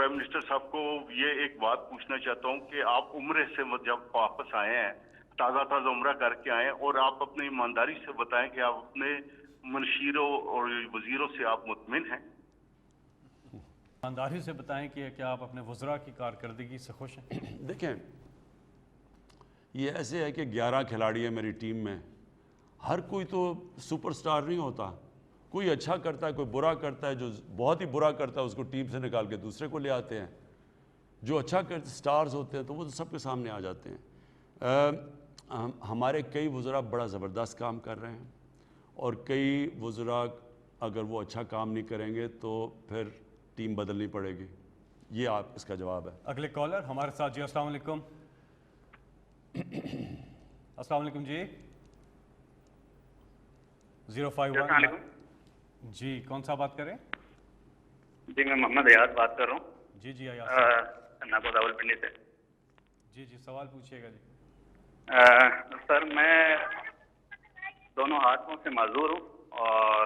Prime minister साहब को ये एक बात पूछना चाहता हूँ कि आप उम्रे से जब वापस आए हैं, ताज़ा उम्रा करके आए, और आप अपनी ईमानदारी से बताएं कि आप अपने मुनशीरों और वजीरों से आप मुतमिन हैं। ईमानदारी से बताएं कि क्या आप अपने वज़रा की कारकर्दगी से खुश हैं? देखें, ये ऐसे है कि 11 खिलाड़ी हैं मेरी टीम में, हर कोई तो सुपरस्टार नहीं होता, कोई अच्छा करता है, कोई बुरा करता है, जो बहुत ही बुरा करता है उसको टीम से निकाल के दूसरे को ले आते हैं, जो अच्छा करते स्टार्स होते हैं तो वो सबके सामने आ जाते हैं। हमारे कई वज़रा बड़ा ज़बरदस्त काम कर रहे हैं, और कई वज़रा अगर वो अच्छा काम नहीं करेंगे तो फिर टीम बदलनी पड़ेगी। ये आप इसका जवाब है। अगले कॉलर हमारे साथ जी। अस्सलाम वालेकुम। अस्सलाम वालेकुम जी। 051 जी, कौन सा बात करें? जी मैं मोहम्मद अयाज बात कर रहा हूँ। जी जी अयाज नागो रावलपिंडी से। जी जी, सवाल पूछिएगा जी। सर मैं दोनों हाथों से माजूर हूँ, और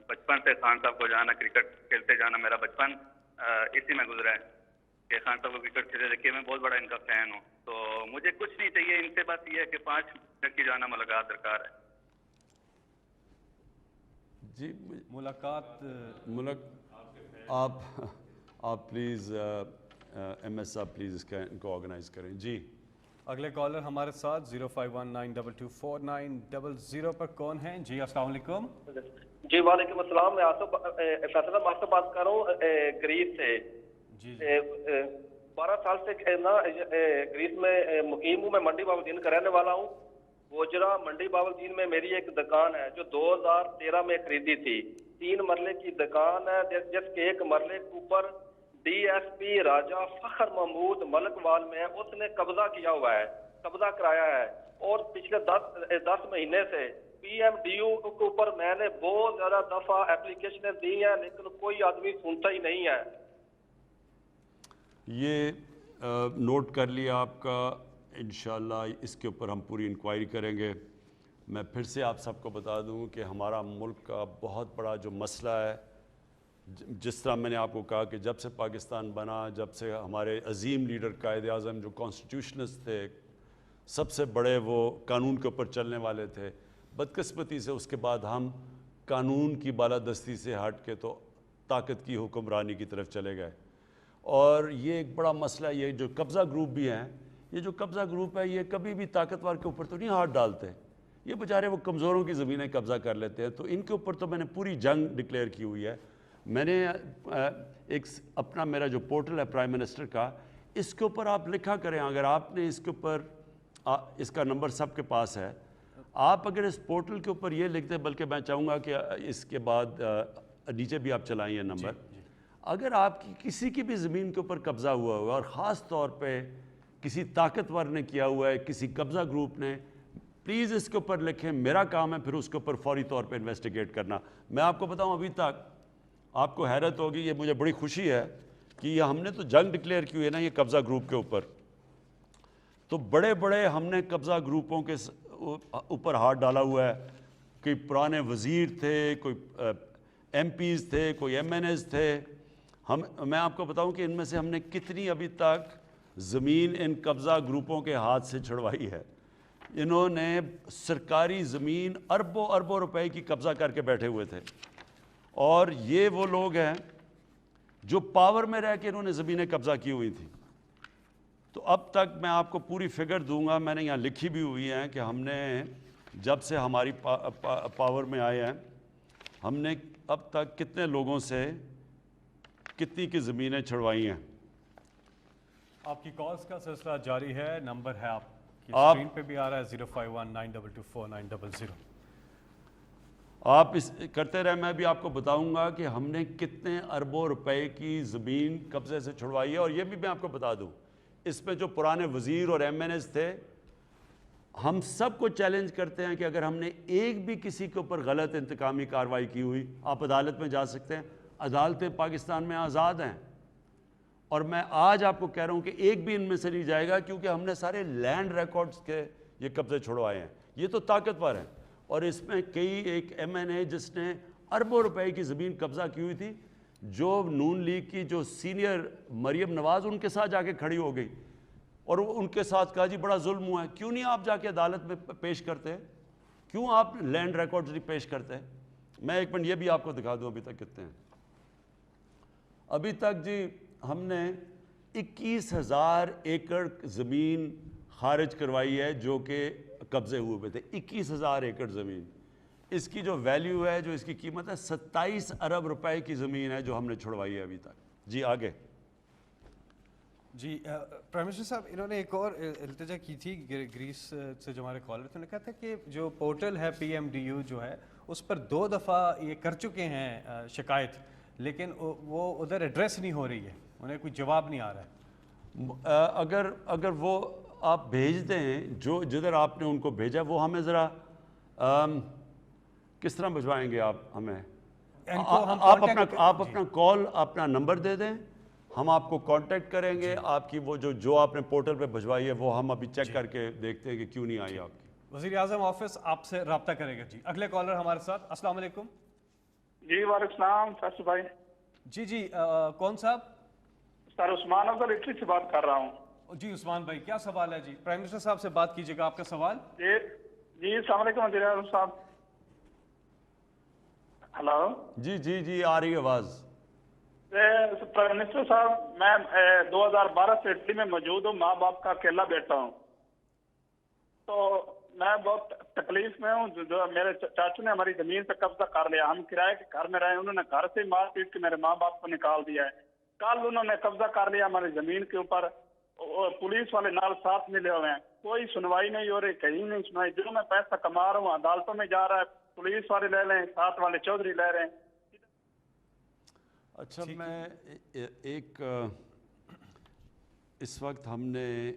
बचपन से खान साहब को जाना, क्रिकेट खेलते जाना, मेरा बचपन इसी में गुजरा है कि खान साहब को क्रिकेट खेलते देखिए मैं बहुत बड़ा इनका फ़ैन हूँ। तो मुझे कुछ नहीं चाहिए इनसे, बस ये है कि 5 मिनट की जाना मुलाकात दरकार है। जी मुलाकात आप प्लीज़ MS साहब प्लीज़ इनको ऑर्गेनाइज़ करें जी। अगले कॉलर हमारे साथ 0519224900 पर कौन है जी? अस्सलाम वालेकुम। जी वालेकुम अस्सलाम। मैं फैसला मास्टर बात कर रहा हूँ ग्रीस से। जी 12 साल से ना ग्रीस में मुकीम हूँ। मैं मंडी बावलदीन का रहने वाला हूँ। गोजरा मंडी बावलदीन में मेरी एक दुकान है जो 2013 में खरीदी थी। 3 मरले की दुकान है, जिसके एक मरले के ऊपर DSP राजा फखर महमूद मलकवाल में उसने कब्जा किया हुआ है, कब्जा कराया है। और पिछले 10 महीने से PMDU के ऊपर मैंने बहुत ज्यादा दफा एप्लीकेशनें दी हैं, लेकिन कोई आदमी सुनता ही नहीं है। ये नोट कर लिया आपका, इंशाल्लाह इसके ऊपर हम पूरी इंक्वायरी करेंगे। मैं फिर से आप सबको बता दूं कि हमारा मुल्क का बहुत बड़ा जो मसला है, जिस तरह मैंने आपको कहा कि जब से पाकिस्तान बना, जब से हमारे अजीम लीडर कायद आज़म जो कॉन्स्टिट्यूशनिस्ट थे, सबसे बड़े वो कानून के ऊपर चलने वाले थे, बदकिस्मती से उसके बाद हम कानून की बालादस्ती से हट के तो ताकत की हुक्मरानी की तरफ चले गए। और ये एक बड़ा मसला, ये जो कब्ज़ा ग्रुप भी हैं, ये जो कब्ज़ा ग्रुप है ये कभी भी ताकतवर के ऊपर तो नहीं हाथ डालते, ये बेचारे वो कमज़ोरों की ज़मीनें कब्ज़ा कर लेते हैं। तो इनके ऊपर तो मैंने पूरी जंग डिक्लेयर की हुई है। मैंने एक अपना मेरा जो पोर्टल है प्राइम मिनिस्टर का, इसके ऊपर आप लिखा करें, अगर आपने इसके ऊपर इसका नंबर सबके पास है, आप अगर इस पोर्टल के ऊपर ये लिखते, बल्कि मैं चाहूँगा कि इसके बाद नीचे भी आप चलाएं ये नंबर, अगर आपकी किसी की भी ज़मीन के ऊपर कब्ज़ा हुआ होगा और ख़ास तौर पे किसी ताकतवर ने किया हुआ है, किसी कब्ज़ा ग्रुप ने, प्लीज़ इसके ऊपर लिखें। मेरा काम है फिर उसके ऊपर फौरी तौर पे इन्वेस्टिगेट करना। मैं आपको बताऊं, अभी तक आपको हैरत होगी, ये मुझे बड़ी खुशी है कि ये हमने तो जंग डिक्लेयर की हुई है ना ये कब्ज़ा ग्रुप के ऊपर, तो बड़े बड़े हमने कब्ज़ा ग्रुपों के ऊपर हाथ डाला हुआ है। कोई पुराने वज़ीर थे, कोई MPs थे, कोई MNAs थे। मैं आपको बताऊं कि इनमें से हमने कितनी अभी तक ज़मीन इन कब्ज़ा ग्रुपों के हाथ से छुड़वाई है। इन्होंने सरकारी ज़मीन अरबों अरबों रुपए की कब्ज़ा करके बैठे हुए थे, और ये वो लोग हैं जो पावर में रह के इन्होंने ज़मीनें कब्ज़ा की हुई थी। तो अब तक मैं आपको पूरी फिगर दूंगा, मैंने यहाँ लिखी भी हुई है कि हमने जब से हमारी पावर में आए हैं, हमने अब तक कितने लोगों से कितनी की ज़मीनें छुड़वाई हैं। आपकी कॉल्स का सिलसिला जारी है। नंबर है आपकी स्क्रीन पे भी आ रहा है 0519224900। आप इस करते रहे, मैं भी आपको बताऊंगा कि हमने कितने अरबों रुपए की ज़मीन कब्ज़े से छुड़वाई है। और ये भी मैं आपको बता दूं, इसमें जो पुराने वज़ीर और MNAs थे, हम सब को चैलेंज करते हैं कि अगर हमने एक भी किसी के ऊपर गलत इंतकामी कार्रवाई की हुई, आप अदालत में जा सकते हैं। अदालतें पाकिस्तान में आज़ाद हैं, और मैं आज आपको कह रहा हूं कि एक भी इनमें से नहीं जाएगा, क्योंकि हमने सारे लैंड रिकॉर्ड्स के ये कब्जे छुड़वाए हैं। ये तो ताकतवर हैं, और इसमें कई एक MNA जिसने अरबों रुपए की ज़मीन कब्ज़ा की हुई थी, جو نون لیگ کی جو سینئر مریم نواز ان کے ساتھ جا کے کھڑی ہو گئی اور ان کے ساتھ کہا جی بڑا ظلم ہوا ہے. کیوں نہیں آپ جا کے عدالت میں پیش کرتے ہیں؟ کیوں آپ لینڈ ریکارڈز نہیں پیش کرتے ہیں؟ میں ایک منٹ یہ بھی آپ کو دکھا دوں ابھی تک کتنے ہیں. ابھی تک جی ہم نے 21,000 ایکڑ زمین خارج کروائی ہے جو کہ قبضے ہوئے تھے. 21,000 ایکڑ زمین. اس کی جو ویلیو ہے, جو اس کی قیمت ہے 27 ارب روپے کی زمین ہے جو ہم نے چھڑوائی ہے ابھی تک. جی آگے. جی پرائم منسٹر صاحب, انہوں نے ایک اور التجا کی تھی گریس سے جو ہمارے کالر تھے, انہوں نے کہا تھا کہ جو پورٹل ہے PMDU جو ہے اس پر 2 دفعہ یہ کر چکے ہیں شکایت, لیکن وہ ادھر ایڈریس نہیں ہو رہی ہے, انہیں کوئی جواب نہیں آ رہا ہے. اگر وہ آپ بھیج دیں جو جدھر آپ نے ان کو بھیجا, وہ ہمیں ذرا کس طرح بھجوائیں گے آپ ہمیں؟ آپ اپنا کال اپنا نمبر دے دیں, ہم آپ کو کانٹیکٹ کریں گے. آپ کی وہ جو آپ نے پورٹل پہ بھجوائی ہے وہ ہم ابھی چیک کر کے دیکھتے ہیں کہ کیوں نہیں آئی آپ کی. وزیر اعظم آفس آپ سے رابطہ کرے گا. جی اگلے کالر ہمارے ساتھ. السلام علیکم. جی وعلیکم السلام فیصل بھائی. جی کون صاحب؟ سر عثمان افضل اٹلی سے بات کر رہا ہوں. جی عثمان بھائی کیا سوال ہے؟ جی پرائم منسٹر صاحب سے بات کیجیے گا, آپ کا سوال. جی السلام علیکم وزیر اعظم صاحب. ہلو. جی آ رہی ہے آواز. پرائم منسٹر صاحب میں 2012 سے اٹلی میں موجود ہوں, ماں باپ کا اکیلا بیٹا ہوں, تو میں بہت تکلیف میں ہوں. جو میرے چاچو نے ہماری زمین پہ قبضہ کر لیا, ہم کرائے کے گھر میں رہے, انہوں نے گھر سے مار پیٹ کے میرے ماں باپ کو نکال دیا ہے. کل انہوں نے قبضہ کر لیا ہماری زمین کے اوپر, پولیس والے نال ساتھ ملے ہوئے ہیں, کوئی سنوائی نہیں ہو رہی, کہیں نہیں سنوائی. جو میں پیسہ کما رہا ہوں عدالتوں میں جا رہا ہے, پولیس والے لے لیں, ساتھ والے چودھری لے رہے ہیں. اچھا میں ایک اس وقت ہم نے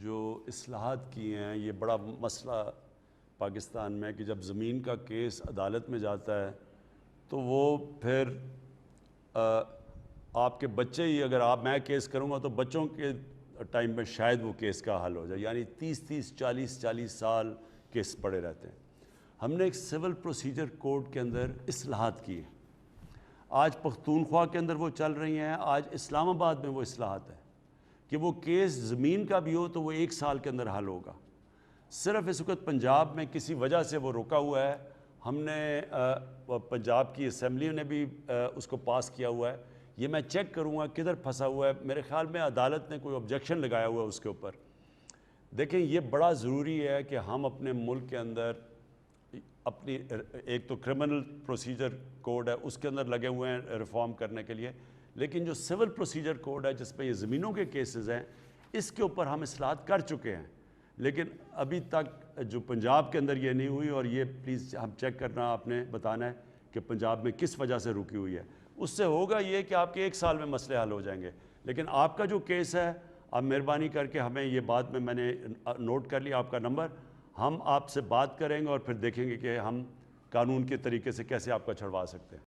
جو اصلاحات کی ہیں, یہ بڑا مسئلہ پاکستان میں کہ جب زمین کا کیس عدالت میں جاتا ہے تو وہ پھر آپ کے بچے ہی, اگر میں کیس کروں گا تو بچوں کے ٹائم میں شاید وہ کیس کا حل ہو جائے, یعنی 30 40 سال کیس پڑے رہتے ہیں. ہم نے ایک سول پروسیجر کوڈ کے اندر اصلاحات کی ہیں. آج پختونخوا کے اندر وہ چل رہی ہیں, آج اسلام آباد میں وہ اصلاحات ہے کہ وہ کیس زمین کا بھی ہو تو وہ 1 سال کے اندر حل ہوگا. صرف اس وقت پنجاب میں کسی وجہ سے وہ رکا ہوا ہے. ہم نے پنجاب کی اسمبلی نے بھی اس کو پاس کیا ہوا ہے. یہ میں چیک کروں گا کدھر پھنسا ہوا ہے. میرے خیال میں عدالت نے کوئی آبجیکشن لگایا ہوا ہے اس کے اوپر. دیکھیں یہ بڑا ضروری ہے کہ ہم اپنے ملک کے اندر اپنی ایک تو کرمنل پروسیجر کوڈ ہے اس کے اندر لگے ہوئے ہیں ریفارم کرنے کے لیے, لیکن جو سول پروسیجر کوڈ ہے جس پہ یہ زمینوں کے کیسز ہیں اس کے اوپر ہم اصلاحات کر چکے ہیں. لیکن ابھی تک جو پنجاب کے اندر یہ نہیں ہوئی, اور یہ پلیز ہم چیک کرنا, آپ نے بتانا ہے کہ پنجاب میں کس وجہ سے رکی ہوئی ہے. اس سے ہوگا یہ کہ آپ کے 1 سال میں مسئلے حل ہو جائیں گے. لیکن آپ کا جو کیس ہے, آپ مہربانی کر کے ہمیں یہ بات میں نے نوٹ کر لیا آپ کا نمبر, ہم آپ سے بات کریں گے اور پھر دیکھیں گے کہ ہم قانون کے طریقے سے کیسے آپ کا چھڑوا سکتے ہیں.